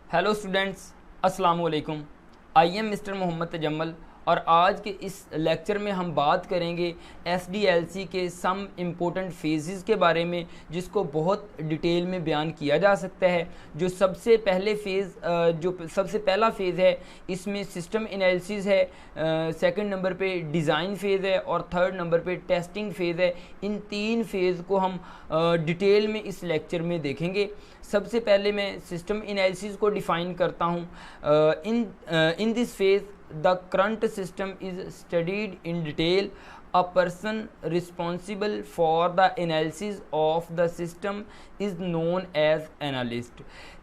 Hello students, अस्सलाम वालेकुम। I am mister Mohammad Tajammal और आज के इस लेक्चर में हम बात करेंगे एसडीएलसी के सम इम्पोर्टेंट फेजेस के बारे में, जिसको बहुत डिटेल में बयान किया जा सकता है। जो सबसे पहला फ़ेज़ है, इसमें सिस्टम एनालिसिस है, सेकंड नंबर पे डिज़ाइन फ़ेज़ है और थर्ड नंबर पे टेस्टिंग फ़ेज़ है। इन तीन फेज़ को हम डिटेल में इस लेक्चर में देखेंगे। सबसे पहले मैं सिस्टम एनालिसिस को डिफ़ाइन करता हूँ। In this phase the current system is studied in detail. A person responsible for the analysis of the system is known as analyst.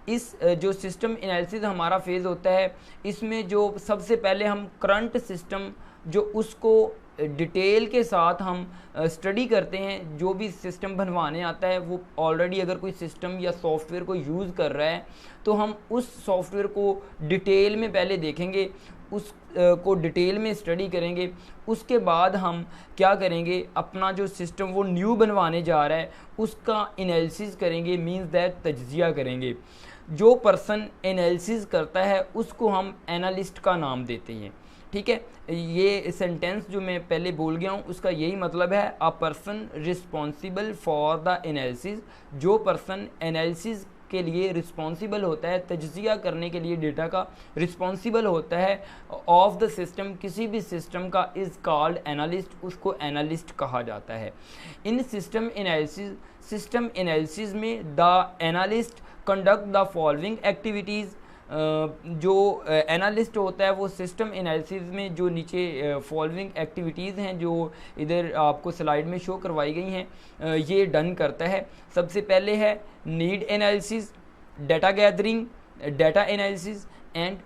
इस जो सिस्टम एनालिसिस हमारा फेज़ होता है, इसमें जो सबसे पहले हम करंट सिस्टम जो उसको डिटेल के साथ हम स्टडी करते हैं। जो भी सिस्टम बनवाने आता है वो ऑलरेडी अगर कोई सिस्टम या सॉफ्टवेयर को यूज़ कर रहा है तो हम उस सॉफ्टवेयर को डिटेल में पहले देखेंगे, उस को डिटेल में स्टडी करेंगे। उसके बाद हम क्या करेंगे, अपना जो सिस्टम वो न्यू बनवाने जा रहा है उसका एनालिसिस करेंगे, मींस दैट तज्जिया करेंगे। जो पर्सन एनालिसिस करता है उसको हम एनालिस्ट का नाम देते हैं। ठीक है, ये सेंटेंस जो मैं पहले बोल गया हूँ उसका यही मतलब है, a person responsible for the analysis. जो पर्सन एनालिसिस के लिए रिस्पॉन्सिबल होता है, तज्जिया करने के लिए डेटा का रिस्पॉन्सिबल होता है ऑफ द सिस्टम, किसी भी सिस्टम का, इज़ कॉल्ड एनालिस्ट, उसको एनालिस्ट कहा जाता है। इन सिस्टम एनालिसिस में the analyst conduct the following activities. जो एनालिस्ट होता है वो सिस्टम एनालिसिस में जो नीचे फॉलोइंग एक्टिविटीज़ हैं जो इधर आपको स्लाइड में शो करवाई गई हैं, ये डन करता है। सबसे पहले है need analysis, data gathering, data analysis and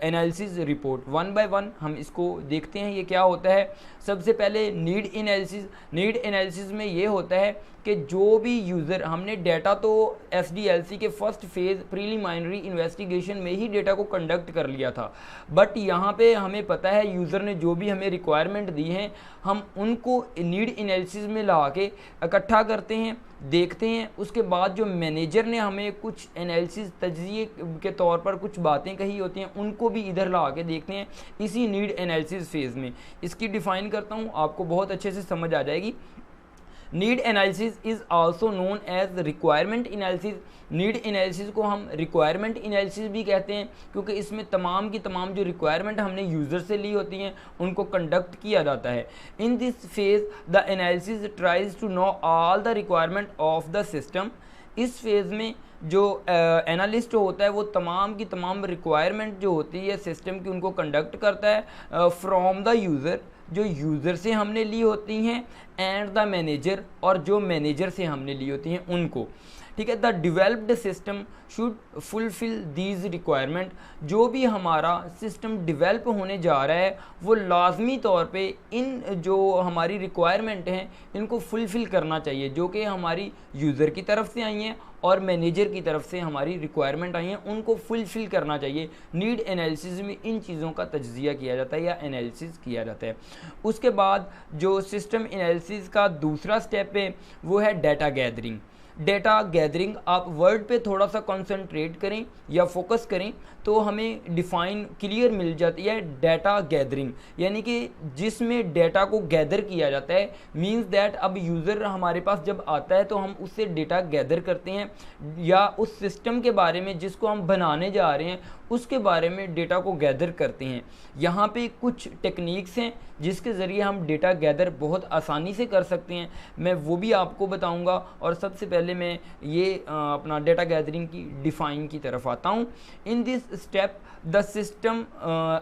analysis report. One by one हम इसको देखते हैं ये क्या होता है। सबसे पहले नीड एनालिसिस। नीड एनालिसिस में ये होता है कि जो भी यूज़र, हमने डाटा तो एसडीएलसी के फर्स्ट फेज़ प्रीलिमिनरी इन्वेस्टिगेशन में ही डाटा को कंडक्ट कर लिया था, बट यहाँ पे हमें पता है यूज़र ने जो भी हमें रिक्वायरमेंट दी हैं हम उनको नीड एनालिसिस में ला के इकट्ठा करते हैं, देखते हैं। उसके बाद जो मैनेजर ने हमें कुछ एनालिसिस तज्जिए के तौर पर कुछ बातें कही होती हैं उनको भी इधर ला के देखते हैं इसी नीड एनालिसिस फेज़ में। इसकी डिफ़ाइन करता हूँ, आपको बहुत अच्छे से समझ आ जाएगी। Need analysis is also known as requirement analysis. Need analysis को हम रिक्वायरमेंट एनालिसिस भी कहते हैं क्योंकि इसमें तमाम की तमाम जो रिक्वायरमेंट हमने यूज़र से ली होती हैं उनको कंडक्ट किया जाता है। In this phase the analysis tries to know all the requirement of the system. इस फेज़ में जो एनालिस्ट होता है वो तमाम की तमाम रिक्वायरमेंट जो होती है सिस्टम की उनको कंडक्ट करता है फ्रॉम द यूज़र, जो यूज़र से हमने ली होती हैं, एंड द मैनेजर, और जो मैनेजर से हमने ली होती हैं उनको। ठीक है, the developed system should fulfil these requirement. जो भी हमारा सिस्टम डिवेल्प होने जा रहा है वो लाजमी तौर पे इन जो हमारी रिक्वायरमेंट हैं इनको फुलफ़िल करना चाहिए, जो कि हमारी यूज़र की तरफ से आई हैं और मैनेजर की तरफ से हमारी रिक्वायरमेंट आई हैं, उनको फुलफ़िल करना चाहिए। नीड एनालिसिस में इन चीज़ों का तज्जिया किया जाता है या एनालिसिस किया जाता है। उसके बाद जो सिस्टम एनालिसिस का दूसरा स्टेप है वो है डाटा गैदरिंग। डेटा गैदरिंग, आप वर्ड पे थोड़ा सा कंसंट्रेट करें या फोकस करें तो हमें डिफ़ाइन क्लियर मिल जाती है। डाटा गैदरिंग यानी कि जिसमें डाटा को गैदर किया जाता है, मींस दैट अब यूज़र हमारे पास जब आता है तो हम उससे डेटा गैदर करते हैं या उस सिस्टम के बारे में जिसको हम बनाने जा रहे हैं उसके बारे में डेटा को गैदर करते हैं। यहाँ पे कुछ टेक्निक्स हैं जिसके ज़रिए हम डेटा गैदर बहुत आसानी से कर सकते हैं, मैं वो भी आपको बताऊँगा। और सबसे पहले मैं ये अपना डेटा गैदरिंग की डिफ़ाइन की तरफ आता हूँ। In this step the system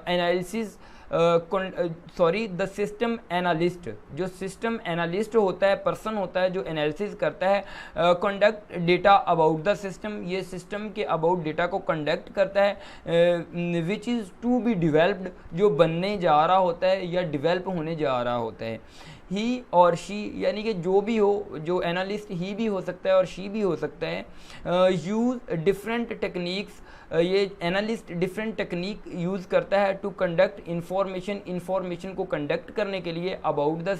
analysis the system analyst, जो सिस्टम एनालिस्ट होता है, पर्सन होता है जो एनालिसिस करता है, conduct data about the system, ये सिस्टम के अबाउट डेटा को कंडक्ट करता है, which is to be developed, जो बनने जा रहा होता है या डिवेल्प होने जा रहा होता है। ही और शी यानी कि जो भी हो, जो एनालिस्ट ही भी हो सकता है और शी भी हो सकता है, यूज़ डिफरेंट टेक्निक्स, ये एनालिस्ट डिफरेंट टेक्निक यूज़ करता है टू कंडक्ट इंफॉर्मेशन को कंडक्ट करने के लिए अबाउट द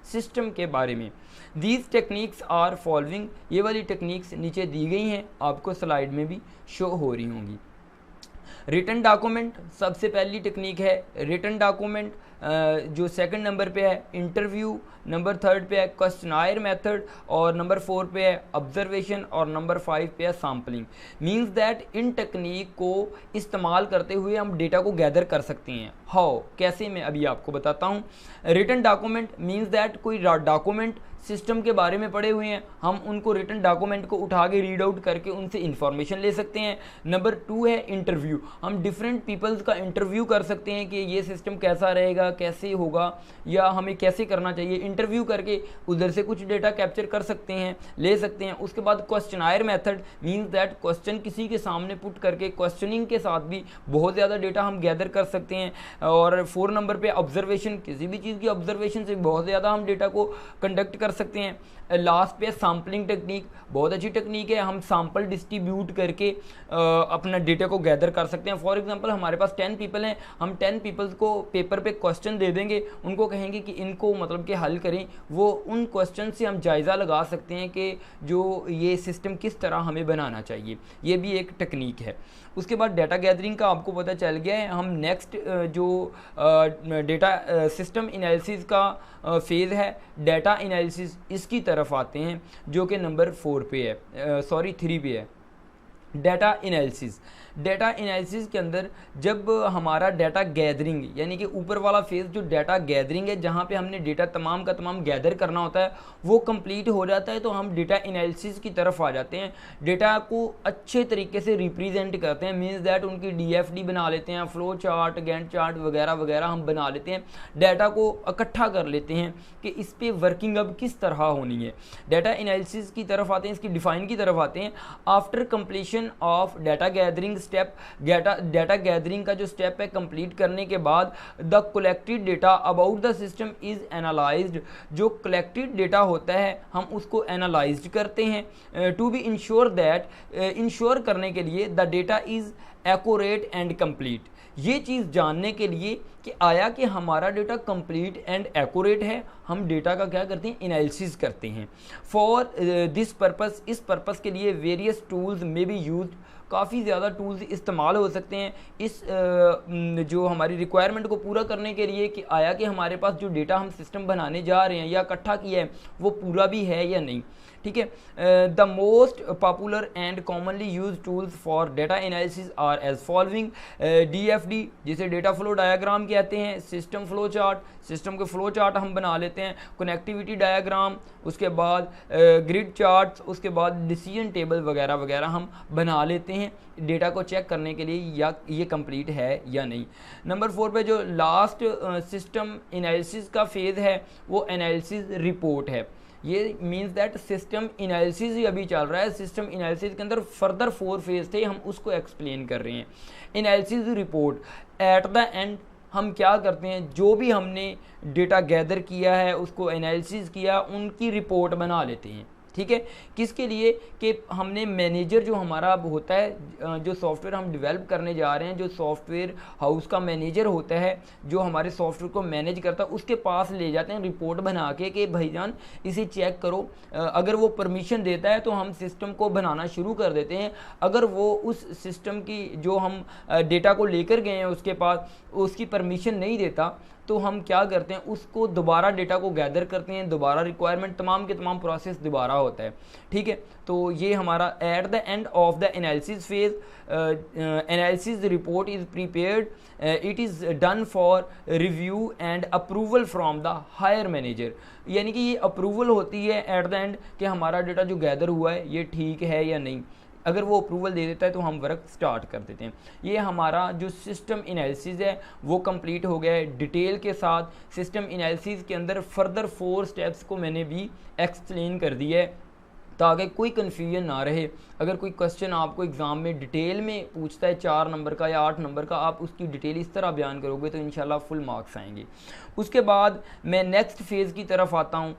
सिस्टम के बारे में। दीज टेक्निक्स आर फॉलोइंग, ये वाली टेक्निक्स नीचे दी गई हैं, आपको स्लाइड में भी शो हो रही होंगी। रिटन डॉक्यूमेंट सबसे पहली टेक्निक है रिटन डॉक्यूमेंट, जो सेकंड नंबर पे है इंटरव्यू, नंबर थर्ड पे है क्वेश्चनायर मेथड, और नंबर 4 पे है ऑब्जर्वेशन, और नंबर 5 पे है sampling. Means that in technique को इस्तेमाल करते हुए हम डेटा को गैदर कर सकते हैं। हाउ, कैसे, मैं अभी आपको बताता हूँ। रिटन डॉक्यूमेंट मींस दैट कोई डॉक्यूमेंट सिस्टम के बारे में पढ़े हुए हैं, हम उनको रिटन डॉक्यूमेंट को उठा के रीड आउट करके उनसे इंफॉर्मेशन ले सकते हैं। नंबर 2 है इंटरव्यू, हम डिफरेंट पीपल्स का इंटरव्यू कर सकते हैं कि ये सिस्टम कैसा रहेगा, कैसे होगा, या हमें कैसे करना चाहिए। इंटरव्यू करके उधर से कुछ डेटा कैप्चर कर सकते हैं, ले सकते हैं। उसके बाद questionnaire method means that question किसी के सामने पुट करके क्वेश्चनिंग के साथ भी बहुत ज़्यादा डेटा हम गैदर कर सकते हैं। और 4 नंबर पे ऑब्जर्वेशन, किसी भी चीज़ की ऑब्जर्वेशन से बहुत ज़्यादा हम डेटा को कंडक्ट कर सकते हैं। लास्ट पे सैम्पलिंग टेक्निक, बहुत अच्छी टेक्निक है, हम सैंपल डिस्ट्रीब्यूट करके अपना डेटा को गैदर कर सकते हैं। फॉर एग्जांपल हमारे पास 10 पीपल हैं, हम 10 पीपल्स को पेपर पे क्वेश्चन दे देंगे, उनको कहेंगे कि इनको मतलब कि हल करें, वो उन क्वेश्चन से हम जायज़ा लगा सकते हैं कि जो ये सिस्टम किस तरह हमें बनाना चाहिए। ये भी एक टेक्निक है। उसके बाद डाटा गैदरिंग का आपको पता चल गया है। हम नेक्स्ट जो डेटा सिस्टम एनालिसिस का फेज़ है, डाटा एनालिसिस, इसकी तरफ आते हैं, जो कि नंबर 4 पे है, सॉरी 3 पे है। डाटा एनालिसिस, डाटा एनालिसिस के अंदर जब हमारा डाटा गैदरिंग यानी कि ऊपर वाला फेज़ जो डाटा गैदरिंग है, जहाँ पे हमने डेटा तमाम का तमाम गैदर करना होता है, वो कंप्लीट हो जाता है तो हम डेटा एनालिसिस की तरफ आ जाते हैं। डेटा को अच्छे तरीके से रिप्रेजेंट करते हैं, मीन्स दैट उनकी DFD बना लेते हैं, फ्लो चार्ट, गैंट चार्ट वगैरह वगैरह हम बना लेते हैं। डाटा को इकट्ठा कर लेते हैं कि इस पर वर्किंग अब किस तरह होनी है। डाटा एनालिसिस की तरफ आते हैं, इसकी डिफाइन की तरफ आते हैं। After completion of data gathering step, data gathering का जो स्टेप है कंप्लीट करने के बाद the collected data about the system is analysed, जो कलेक्टेड डेटा होता है हम उसको एनालाइज करते हैं to be ensure that, ensure करने के लिए the data is accurate and complete, ये चीज़ जानने के लिए कि आया कि हमारा डेटा कंप्लीट एंड एक्यूरेट है, हम डेटा का क्या करते हैं, एनालिसिस करते हैं। फॉर दिस पर्पस, इस पर्पस के लिए वेरियस टूल्स में बी यूज्ड, काफ़ी ज़्यादा टूल्स इस्तेमाल हो सकते हैं इस जो हमारी रिक्वायरमेंट को पूरा करने के लिए कि आया कि हमारे पास जो डेटा हम सिस्टम बनाने जा रहे हैं या इकट्ठा किया है वो पूरा भी है या नहीं। ठीक है, the most popular and commonly use tools for data analysis are as following, DFD जिसे डेटा फ्लो डायग्राम कहते हैं, सिस्टम फ्लो चार्ट, सिस्टम के फ्लो चार्ट हम बना लेते हैं, कनेक्टिविटी डायग्राम, उसके बाद ग्रिड चार्ट्स, उसके बाद डिसीजन टेबल वगैरह वगैरह हम बना लेते हैं डेटा को चेक करने के लिए या ये कंप्लीट है या नहीं। नंबर 4 पे जो लास्ट सिस्टम एनालिसिस का फेज़ है वो एनालिसिस रिपोर्ट है। ये मीन्स दैट सिस्टम एनालिसिस ही अभी चल रहा है, सिस्टम एनालिसिस के अंदर फर्दर 4 फेज थे, हम उसको एक्सप्लेन कर रहे हैं। Analysis report, eight the and हम क्या करते हैं, जो भी हमने डेटा गैदर किया है उसको एनालिसिस किया, उनकी रिपोर्ट बना लेते हैं। ठीक है, किसके लिए कि हमने मैनेजर जो हमारा अब होता है, जो सॉफ्टवेयर हम डेवलप करने जा रहे हैं, जो सॉफ्टवेयर हाउस का मैनेजर होता है जो हमारे सॉफ्टवेयर को मैनेज करता है, उसके पास ले जाते हैं रिपोर्ट बना के कि भाईजान इसे चेक करो। अगर वो परमिशन देता है तो हम सिस्टम को बनाना शुरू कर देते हैं। अगर वो उस सिस्टम की जो हम डेटा को लेकर गए हैं उसके पास उसकी परमिशन नहीं देता तो हम क्या करते हैं, उसको दोबारा डेटा को गैदर करते हैं, दोबारा रिक्वायरमेंट तमाम के तमाम प्रोसेस दोबारा होता है। ठीक है, तो ये हमारा at the end of the analysis phase, analysis report is prepared, it is done for review and approval from the higher manager, यानी कि ये अप्रूवल होती है एट द एंड कि हमारा डेटा जो गैदर हुआ है ये ठीक है या नहीं। अगर वो अप्रूवल दे देता है तो हम वर्क स्टार्ट कर देते हैं। ये हमारा जो सिस्टम एनालिसिस है वो कंप्लीट हो गया है डिटेल के साथ। सिस्टम एनालिसिस के अंदर फर्दर 4 स्टेप्स को मैंने भी एक्सप्लेन कर दिया है ताकि कोई कन्फ्यूजन ना रहे। अगर कोई क्वेश्चन आपको एग्ज़ाम में डिटेल में पूछता है 4 नंबर का या 8 नंबर का, आप उसकी डिटेल इस तरह बयान करोगे तो इंशाल्लाह फुल मार्क्स आएंगे। उसके बाद मैं नेक्स्ट फेज़ की तरफ आता हूँ,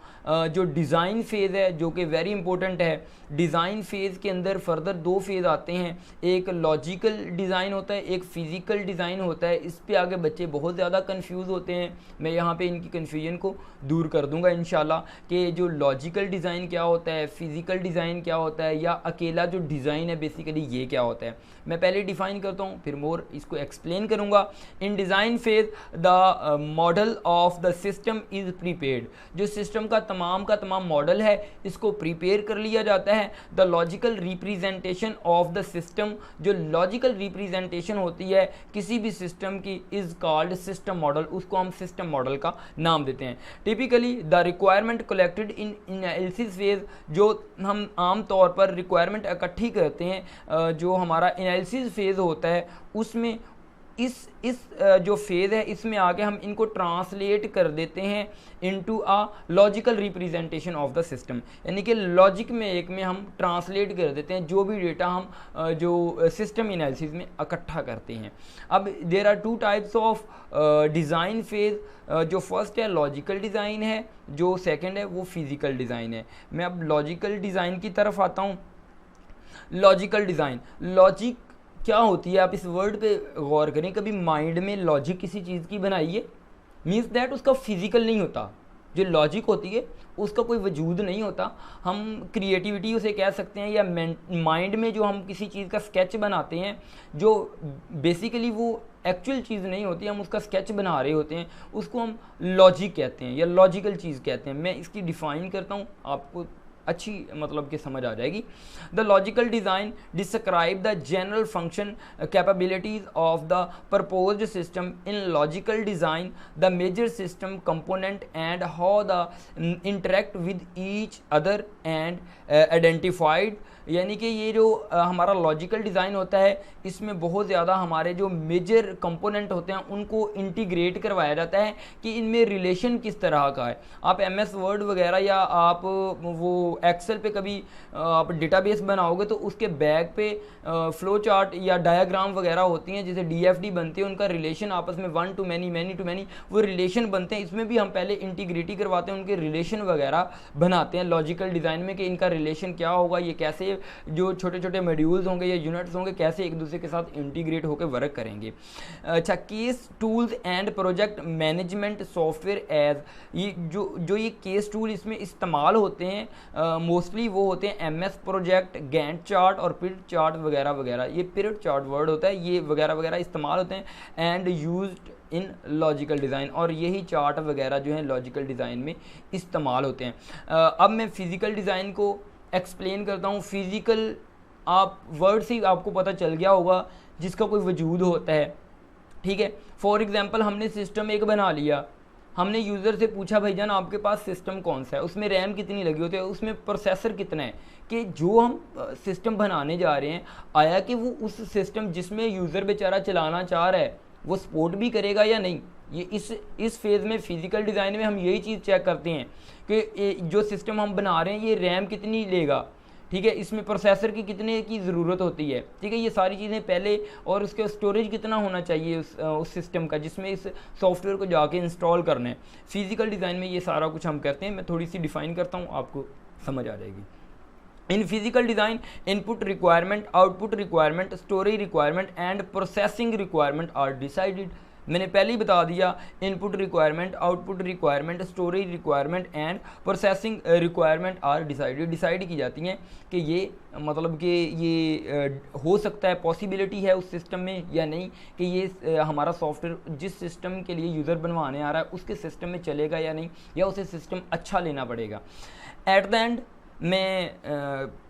जो डिज़ाइन फ़ेज़ है जो कि वेरी इंपॉर्टेंट है। डिज़ाइन फ़ेज़ के अंदर फर्दर 2 फेज़ आते हैं, एक लॉजिकल डिज़ाइन होता है, एक फ़िज़िकल डिज़ाइन होता है। इस पे आगे बच्चे बहुत ज़्यादा कंफ्यूज होते हैं, मैं यहाँ पे इनकी कन्फ्यूजन को दूर कर दूँगा इंशाल्लाह कि जो लॉजिकल डिज़ाइन क्या होता है, फ़िज़िकल लॉजिकल डिज़ाइन क्या होता है या अकेला जो डिज़ाइन है बेसिकली ये क्या होता है, मैं पहले डिफ़ाइन करता हूँ फिर मोर इसको एक्सप्लेन करूँगा। In design phase the model of the system is prepared, जो सिस्टम का तमाम मॉडल है इसको प्रिपेयर कर लिया जाता है। The logical representation of the system, जो लॉजिकल रिप्रेजेंटेशन होती है किसी भी सिस्टम की, इज़ कॉल्ड सिस्टम मॉडल, उसको हम सिस्टम मॉडल का नाम देते हैं। Typically the requirement collected in analysis phase, जो हम आम तौर पर रिक्वायरमेंट इकट्ठी करते हैं, जो हमारा एनालिसिस फेज होता है उसमें इस जो फेज़ है इसमें आके हम इनको ट्रांसलेट कर देते हैं into a logical representation of the system, यानी कि लॉजिक में एक में हम ट्रांसलेट कर देते हैं जो भी डेटा हम जो सिस्टम एनालिसिस में इकट्ठा करते हैं। अब there are two types of design phase, जो फर्स्ट है लॉजिकल डिज़ाइन है, जो सेकंड है वो फिज़िकल डिज़ाइन है। मैं अब लॉजिकल डिज़ाइन की तरफ आता हूँ। लॉजिकल डिज़ाइन, लॉजिक क्या होती है, आप इस वर्ड पे गौर करें, कभी माइंड में लॉजिक किसी चीज़ की बनाइए, मीन्स दैट उसका फिजिकल नहीं होता, जो लॉजिक होती है उसका कोई वजूद नहीं होता। हम क्रिएटिविटी उसे कह सकते हैं, या माइंड में जो हम किसी चीज़ का स्केच बनाते हैं जो बेसिकली वो एक्चुअल चीज़ नहीं होती, हम उसका स्केच बना रहे होते हैं, उसको हम लॉजिक कहते हैं या लॉजिकल चीज़ कहते हैं। मैं इसकी डिफ़ाइन करता हूँ, आपको अच्छी मतलब कि समझ आ जाएगी। The logical design describe the general function capabilities of the proposed system. In logical design the major system component and how the interact with each other and identified, यानी कि ये जो हमारा लॉजिकल डिज़ाइन होता है इसमें बहुत ज़्यादा हमारे जो मेजर कंपोनेंट होते हैं उनको इंटीग्रेट करवाया जाता है कि इनमें रिलेशन किस तरह का है। आप MS वर्ड वगैरह या आप वो एक्सेल पे कभी आप डेटाबेस बनाओगे तो उसके बैक पे फ्लो चार्ट या डायग्राम वगैरह होती हैं, जैसे DFD बनती है, उनका रिलेशन आपस में one to many, many to many वो रिलेशन बनते हैं। इसमें भी हम पहले इंटीग्रिटी करवाते हैं, उनके रिलेशन वगैरह बनाते हैं लॉजिकल डिज़ाइन में कि इनका रिलेशन क्या होगा, ये कैसे जो छोटे छोटे मॉड्यूल्स होंगे या यूनिट्स होंगे कैसे एक दूसरे के साथ इंटीग्रेट होकर वर्क करेंगे। अच्छा, case tools and project management software as, ये जो ये केस टूल इसमें इस्तेमाल होते हैं मोस्टली वो होते हैं MS प्रोजेक्ट, गैंट चार्ट और पिरियड चार्ट वगैरह वगैरह। ये पिरियड चार्ट वर्ड होता है, ये वगैरह वगैरह इस्तेमाल होते हैं and used in logical design, और यही चार्ट वगैरह जो है लॉजिकल डिज़ाइन में इस्तेमाल होते हैं। अब मैं फिज़िकल डिज़ाइन को एक्सप्लेन करता हूँ। फिज़िकल आप वर्ड से आपको पता चल गया होगा जिसका कोई वजूद होता है, ठीक है। फॉर एग्जांपल हमने सिस्टम एक बना लिया, हमने यूज़र से पूछा भाईजान आपके पास सिस्टम कौन सा है, उसमें रैम कितनी लगी होती है, उसमें प्रोसेसर कितना है, कि जो हम सिस्टम बनाने जा रहे हैं आया कि वो उस सिस्टम जिसमें यूज़र बेचारा चलाना चाह रहा है वो सपोर्ट भी करेगा या नहीं। ये इस फेज़ में फ़िज़िकल डिज़ाइन में हम यही चीज़ चेक करते हैं कि जो सिस्टम हम बना रहे हैं ये रैम कितनी लेगा, ठीक है, इसमें प्रोसेसर की कितने की ज़रूरत होती है, ठीक है, ये सारी चीज़ें पहले, और उसके स्टोरेज कितना होना चाहिए उस सिस्टम का जिसमें इस सॉफ्टवेयर को जाके इंस्टॉल करना है। फिज़िकल डिज़ाइन में ये सारा कुछ हम करते हैं। मैं थोड़ी सी डिफ़ाइन करता हूँ, आपको समझ आ जाएगी। In physical design input requirement, output requirement, storage requirement and processing requirement are decided. मैंने पहले ही बता दिया, input requirement, output requirement, storage requirement and processing requirement are decide की जाती हैं कि ये मतलब कि ये हो सकता है, पॉसिबिलिटी है उस सिस्टम में या नहीं, कि ये हमारा सॉफ्टवेयर जिस सिस्टम के लिए यूज़र बनवाने आ रहा है उसके सिस्टम में चलेगा या नहीं, या उसे सिस्टम अच्छा लेना पड़ेगा। एट द एंड मैं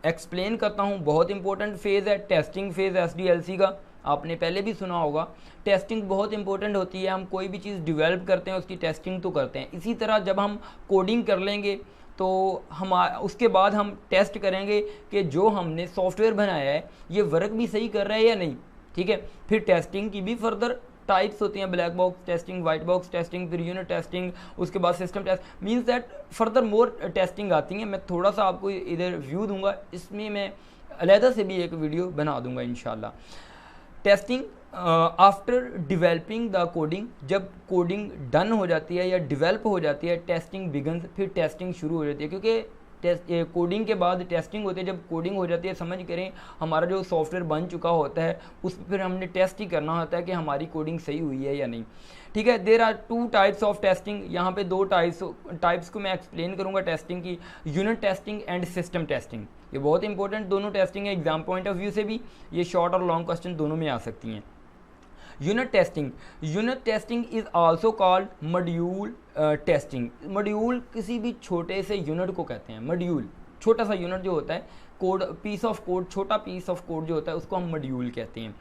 एक्सप्लेन करता हूँ, बहुत इंपॉर्टेंट फेज़ है टेस्टिंग फेज़ SDLC का, आपने पहले भी सुना होगा। टेस्टिंग बहुत इंपॉर्टेंट होती है, हम कोई भी चीज़ डेवलप करते हैं उसकी टेस्टिंग तो करते हैं। इसी तरह जब हम कोडिंग कर लेंगे तो हम उसके बाद हम टेस्ट करेंगे कि जो हमने सॉफ्टवेयर बनाया है ये वर्क भी सही कर रहा है या नहीं, ठीक है। फिर टेस्टिंग की भी फर्दर टाइप्स होती हैं, black box testing, white box testing, फिर यूनिट टेस्टिंग, उसके बाद system test, means that further more testing आती हैं। मैं थोड़ा सा आपको इधर व्यू दूंगा, इसमें मैं अलहदा से भी एक वीडियो बना दूंगा इंशाल्लाह। Testing after developing the coding, जब कोडिंग डन हो जाती है या डिवेल्प हो जाती है, टेस्टिंग बिगन्स, फिर टेस्टिंग शुरू हो जाती है, क्योंकि कोडिंग के बाद टेस्टिंग होती है। जब कोडिंग हो जाती है, समझ करें हमारा जो सॉफ्टवेयर बन चुका होता है, उस पर फिर हमने टेस्ट ही करना होता है कि हमारी कोडिंग सही हुई है या नहीं। ठीक है, there are 2 types of testing. यहाँ पे 2 टाइप्स को मैं एक्सप्लेन करूँगा टेस्टिंग की, unit testing and system testing. ये बहुत इंपॉर्टेंट दोनों टेस्टिंग है, एग्जाम पॉइंट ऑफ व्यू से भी ये शॉर्ट और लॉन्ग क्वेश्चन दोनों में आ सकती हैं। Unit testing is also called module testing. Module किसी भी छोटे से यूनिट को कहते हैं। मॉड्यूल छोटा सा यूनिट जो होता है, कोड पीस ऑफ कोड, छोटा पीस ऑफ कोड जो होता है उसको हम मॉड्यूल कहते हैं।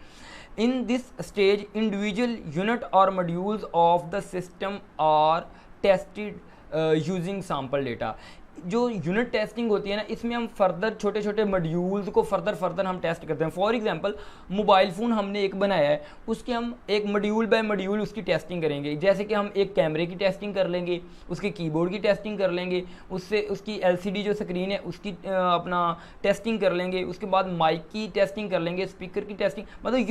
In this stage individual unit और modules of the system are tested using sample data. जो यूनिट टेस्टिंग होती है ना, इसमें हम फर्दर छोटे छोटे मॉड्यूल्स को फर्दर हम टेस्ट करते हैं। फॉर एग्जांपल मोबाइल फ़ोन हमने एक बनाया है, उसके हम एक मॉड्यूल बाय मॉड्यूल उसकी टेस्टिंग करेंगे। जैसे कि हम एक कैमरे की टेस्टिंग कर लेंगे, उसके कीबोर्ड की टेस्टिंग कर लेंगे, उससे उसकी LCD जो स्क्रीन है उसकी अपना टेस्टिंग कर लेंगे, उसके बाद माइक की टेस्टिंग कर लेंगे, स्पीकर की टेस्टिंग, मतलब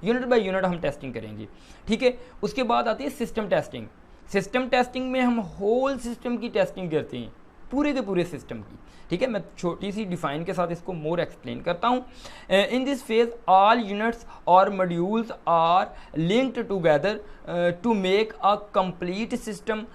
यूनिट बाय यूनिट हम टेस्टिंग करेंगे। ठीक है, उसके बाद आती है सिस्टम टेस्टिंग। सिस्टम टेस्टिंग में हम होल सिस्टम की टेस्टिंग करते हैं, पूरे के पूरे सिस्टम की। ठीक है, मैं छोटी सी डिफाइन के साथ इसको मोर एक्सप्लेन करता हूँ। In this phase all units और modules are linked together to make a complete system.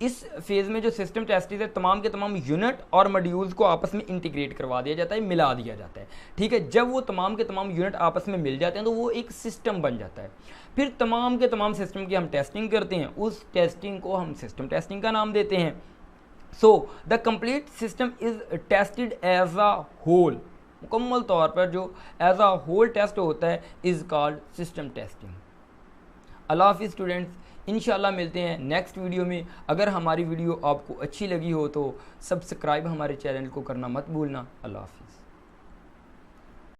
इस फेज़ में जो सिस्टम टेस्टिंग है, तमाम के तमाम यूनिट और मॉड्यूल्स को आपस में इंटीग्रेट करवा दिया जाता है, मिला दिया जाता है। ठीक है, जब वो तमाम के तमाम यूनिट आपस में मिल जाते हैं तो वो एक सिस्टम बन जाता है। फिर तमाम के तमाम सिस्टम की हम टेस्टिंग करते हैं, उस टेस्टिंग को हम सिस्टम टेस्टिंग का नाम देते हैं। So the complete system is tested as a whole. मुकम्मल तौर पर जो एज अ होल टेस्ट होता है इज कॉल्ड सिस्टम टेस्टिंग। अल्लाह हाफिज़ स्टूडेंट्स, इंशाल्लाह मिलते हैं नेक्स्ट वीडियो में। अगर हमारी वीडियो आपको अच्छी लगी हो तो सब्सक्राइब हमारे चैनल को करना मत भूलना। अल्लाह हाफिज़।